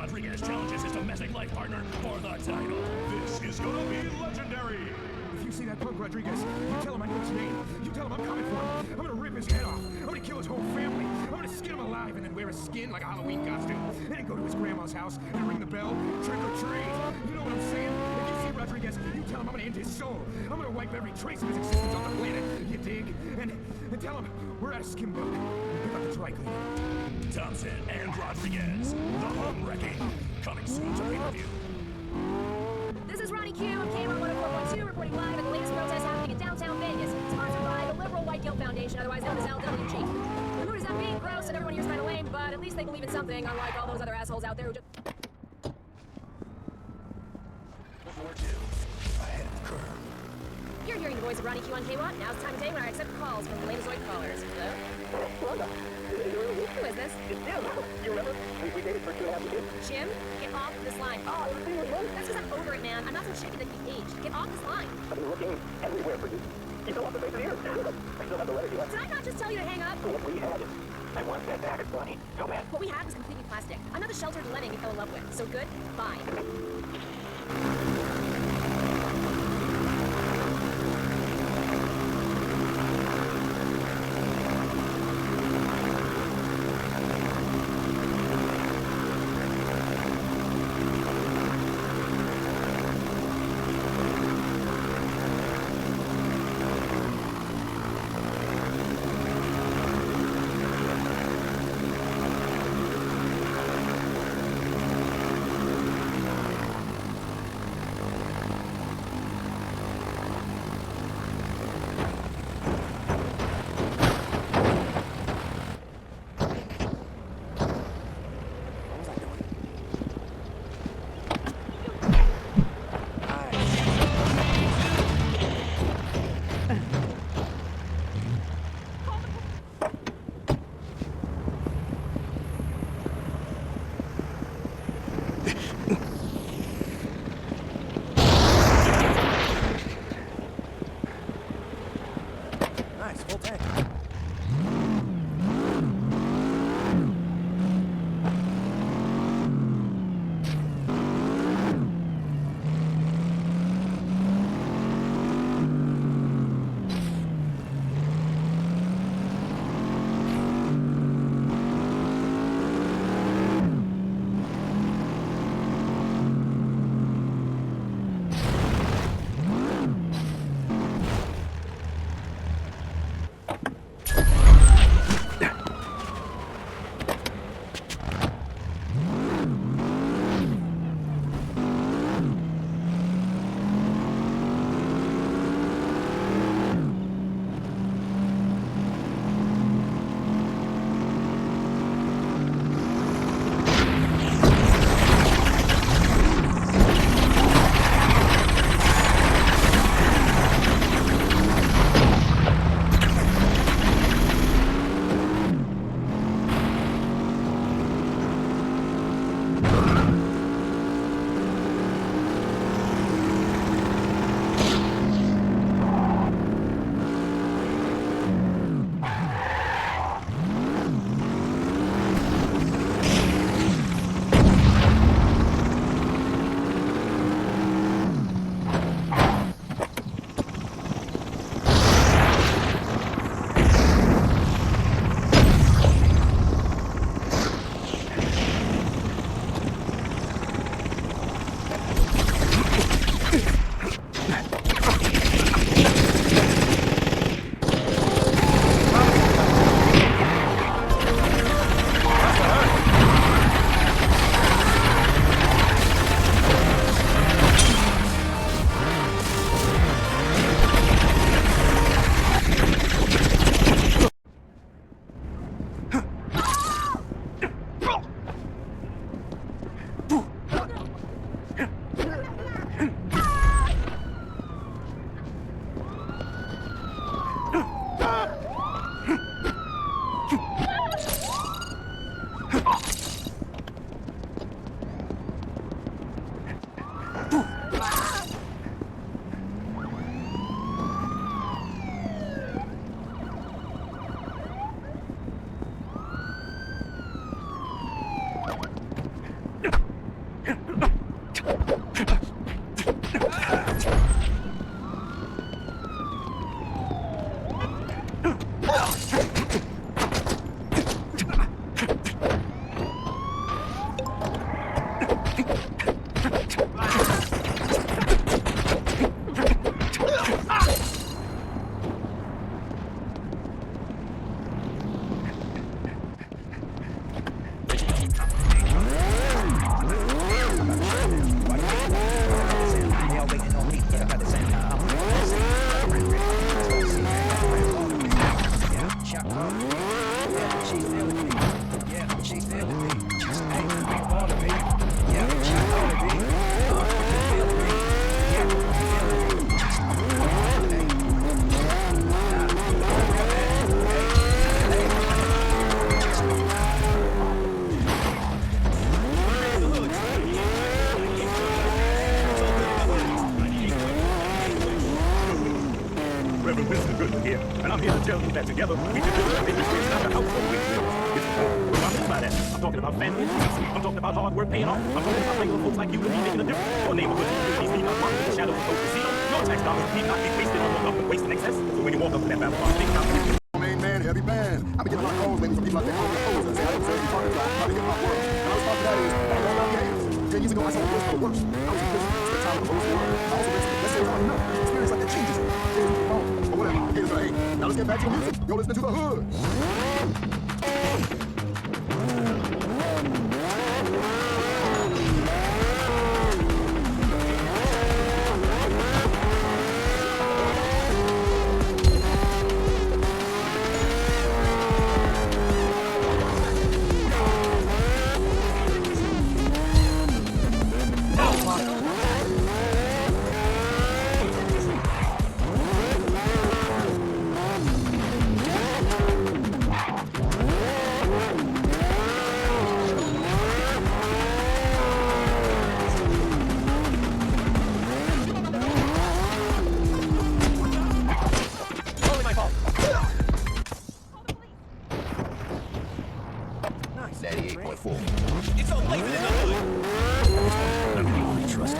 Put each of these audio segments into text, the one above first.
Rodriguez challenges his domestic life partner for the title. This is gonna be legendary. If you see that punk Rodriguez, you tell him I know his name. You tell him I'm coming for him. I'm gonna rip his head off. I'm gonna kill his whole family. I'm gonna skin him alive and then wear his skin like a Halloween costume. And then go to his grandma's house and ring the bell, trick or treat. You know what I'm saying? If you see Rodriguez, you tell him I'm gonna end his soul. I'm gonna wipe every trace of his existence on the planet. You dig? And tell him we're out of skim milk. Pick up the dry cleaning. Thompson and Rodriguez, the home wrecking, coming soon to pay-per-view. This is Ronnie Q of KMR 104.2 reporting live at the latest protest happening in downtown Vegas, sponsored by the Liberal White Guilt Foundation, otherwise known as LWG. The mood is upbeat, gross, and everyone here's kind of lame, but at least they believe in something, unlike all those other assholes out there who just... You're hearing the voice of Ronnie Q on KWAT. Now it's time of day when I accept calls from Laserzoid callers. Hello? Who is this? It's Jim. You remember? We dated for 2.5 years. Jim? Get off this line. Oh, the thing was fun. That's because I'm over it, man. I'm not so chicken that you age. Get off this line. I've been looking everywhere for you. You fell off the face of the earth. I still have the letter you left. Did I not just tell you to hang up? What we had. I want that back, Bonnie. So bad. What we had was completely plastic. I'm not the sheltered lemming you fell in love with. So good, bye. here to tell you that together we can build a business that's not a house on which lives. It's what do I mean by that? I'm talking about family and peace. I'm talking about hard work paying off. I'm talking about regular folks like you and me making a difference. Your neighborhood communities need not walk in the shadows of those casinos. Your tax dollars need not be wasted on government waste and excess. So when you walk up to that Babylon, think about it. Main man, heavy band. I've been getting a lot of calls lately from people out there on the phones and say, I don't say you talking about how to get my world. And my response to that is, I don't know about haters. 10 years ago, I saw the worst of the worst. I was in prison, spent time with the host world. I also read some of the best series on enough. Experience like that changes you. Haters will be wrong, but whatever. Haters are hate. Now let's get back to the music. You're listening to The Hood. It's all blazing in the hood. I'm the only trust.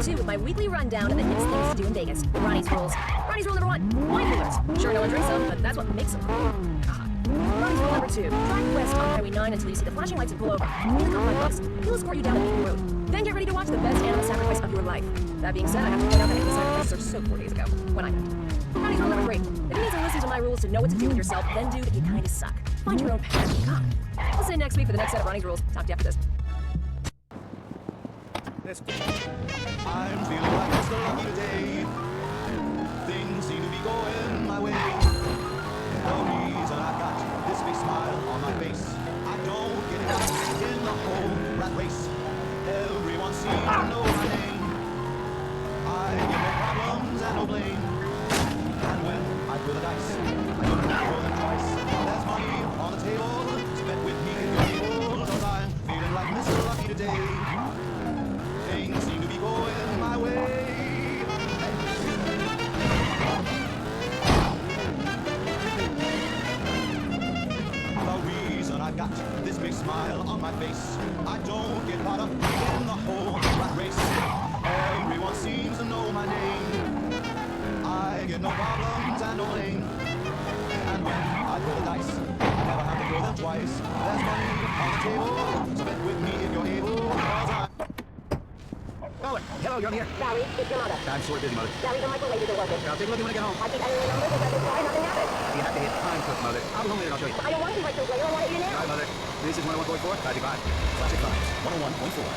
With my weekly rundown of the hits things to do in Vegas. Ronnie's rules. Ronnie's rule number 1, wine coolers. Sure, no one drinks them, but that's what makes them cool. Ronnie's rule number 2, drive west on Highway 9 until you see the flashing lights and pull over. Pay the cop $5. He'll escort you down the main road. Then get ready to watch the best animal sacrifice of your life. That being said, I have to point out that animal sacrifices are so 4 days ago, when I went. Ronnie's rule number 3, if you need to listen to my rules to know what to do with yourself, then do, you kinda suck. Find your own path. God. We'll see you next week for the next set of Ronnie's rules. Talk to you after this. Let's go. I'm feeling like it's a lucky day. Things seem to be going my way. The reason I got this big smile on my face, I don't get lost in the whole rat race. Everyone seems to know my name. I get no problems and no blame. And when I throw the dice, I don't roll them twice. There's money on the table, spent with me if you're able. 'Cause I'm feeling like Mr. Lucky today. Things seem to be going my way. The reason I got this big smile on my face, I don't get caught up in the whole rat race. Everyone seems to know my name. I get no problems and no blame. And when I throw the dice, I never have to throw them twice. There's money on the table, spend with me if you're able. 'Cause I'm Caller. Hello, you're here. Sally, it's your mother. I'm sort of busy, Mother. Sally, the microwave isn't working. I'll take a look when I get home. I keep editing the numbers, but that's why nothing happened. You have to hit time click, Mother. I'll be home later, I'll show you. I don't want to write those later, I want it you now. All right, Mother. This is 101.4, 525. Classic Times, 101.4.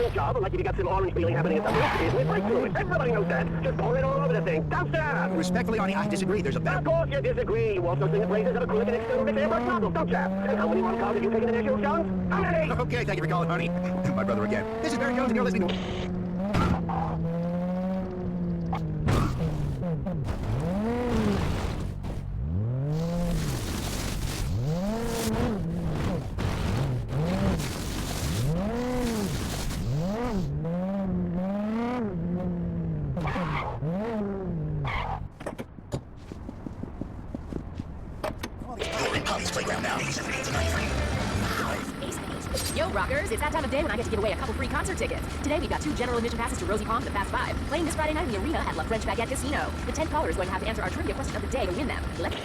cool job, like if you got some orange feeling happening in something, is with brake fluid. Everybody knows that. Just pour it all over the thing. Gangster! Respectfully, Arnie, I disagree. There's a better... Of course you disagree. You also sing the praises of acrylic and external mixed airbrush nozzles, don't you? And how many more cars have you taken in their shoes, Jones? How many? Okay, thank you for calling, Arnie. My brother again. This is Barry Jones, and you're listening to... Yo, rockers, it's that time of day when I get to give away a couple free concert tickets. Today we've got 2 general admission passes to Rosie Pong and the Fast Five, playing this Friday night in the arena at La French Baguette Casino. The 10th caller is going to have to answer our trivia question of the day to win them. Let's...